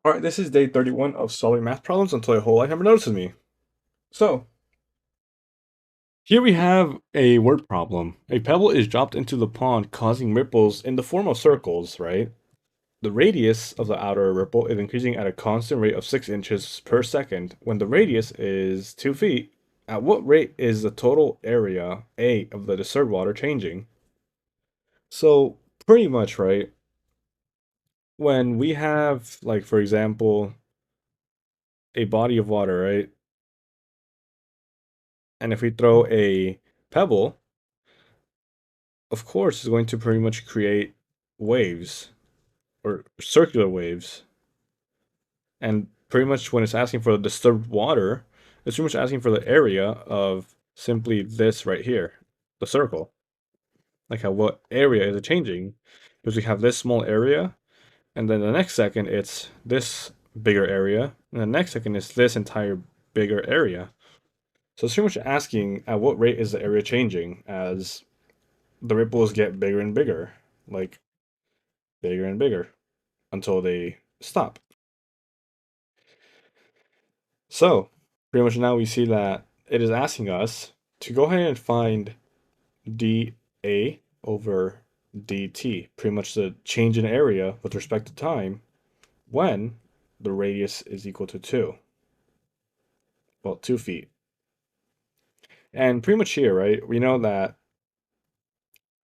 All right, this is day 31 of solving math problems until a whole life member notices me. So, here we have a word problem. A pebble is dropped into the pond, causing ripples in the form of circles, right? The radius of the outer ripple is increasing at a constant rate of 6 inches per second. When the radius is 2 feet, at what rate is the total area, A, of the disturbed water changing? So, pretty much, right? When we have, like, for example, a body of water, right? And if we throw a pebble, of course, it's going to pretty much create waves or circular waves. And pretty much when it's asking for the disturbed water, it's pretty much asking for the area of simply this right here, the circle. Like how what area is it changing? Because we have this small area, and then the next second it's this bigger area, and the next second is this entire bigger area. So it's pretty much asking at what rate is the area changing as the ripples get bigger and bigger, like bigger and bigger until they stop. So pretty much now we see that it is asking us to go ahead and find dA over dt, pretty much the change in area with respect to time when the radius is equal to 2. Well, 2 feet. And pretty much here, right, we know that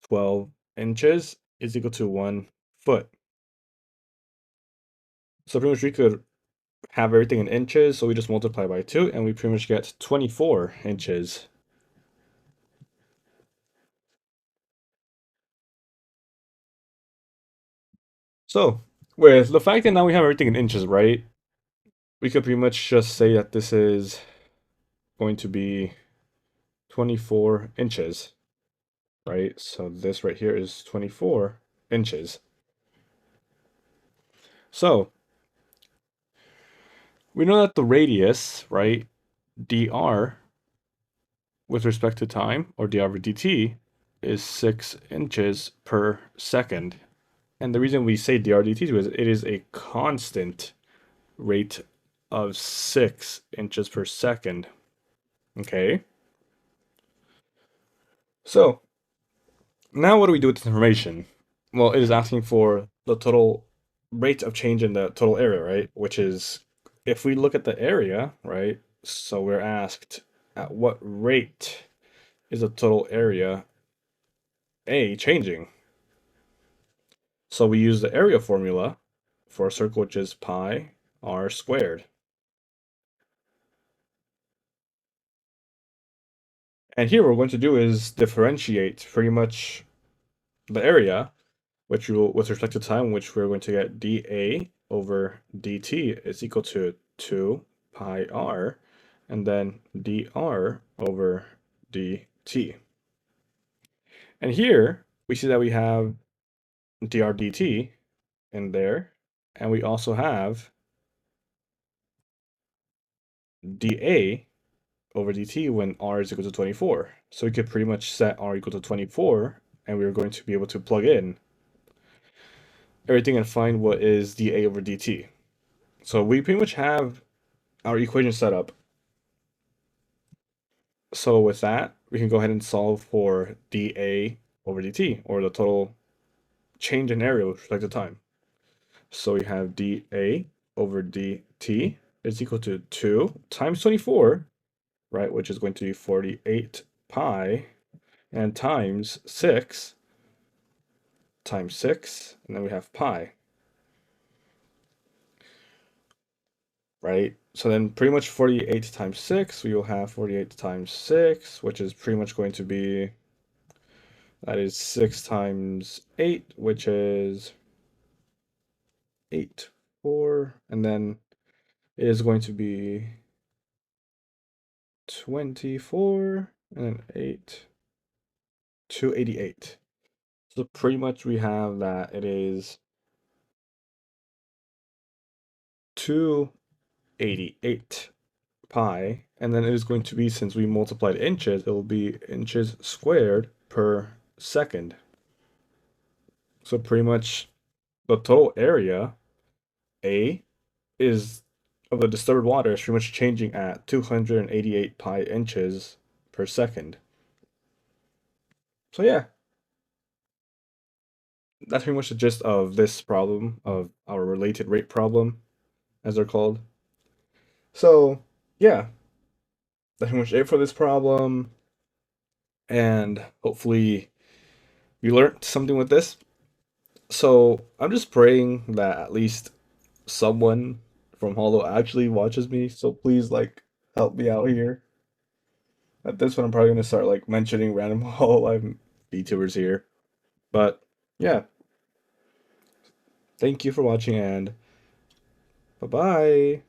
12 inches is equal to 1 foot. So pretty much we could have everything in inches, so we just multiply by 2 and we pretty much get 24 inches. So, with the fact that now we have everything in inches, right? We could pretty much just say that this is going to be 24 inches, right? So this right here is 24 inches. So, we know that the radius, right, dr with respect to time, or dr over dt, is 6 inches per second. And the reason we say dr dt is because it is a constant rate of 6 inches per second. Okay? So, now what do we do with this information? Well, it is asking for the total rate of change in the total area, right? Which is, if we look at the area, right? So we're asked at what rate is the total area A changing? So we use the area formula for a circle, which is pi r squared. And here what we're going to do is differentiate pretty much the area, which will, with respect to time, which we're going to get dA over dt is equal to 2 pi r, and then dr over dt. And here we see that we have dr dt in there, and we also have dA over dt when r is equal to 24. So we could pretty much set r equal to 24, and we're going to be able to plug in everything and find what is dA over dt. So we pretty much have our equation set up. So with that, we can go ahead and solve for dA over dt, or the total change in area with respect to time. So we have dA over dt is equal to 2 times 24, right, which is going to be 48 pi, and times 6 times 6, and then we have pi, right? So then pretty much 48 times 6, we will have 48 times 6, which is pretty much going to be, that is 6 times 8, which is 8, 4, and then it is going to be 24, and then 8, 288. So pretty much we have that it is 288 pi, and then it is going to be, since we multiplied inches, it will be inches squared per second. So pretty much the total area, A, is of the disturbed water is pretty much changing at 288 pi inches per second. So yeah, that's pretty much the gist of this problem, of our related rate problem, as they're called. So yeah, that's pretty much it for this problem, and hopefully you learned something with this. So I'm just praying that at least someone from Holo actually watches me. So please, like, help me out here. At this one, I'm probably gonna start like mentioning random Hololive VTubers here. But yeah, thank you for watching and bye bye.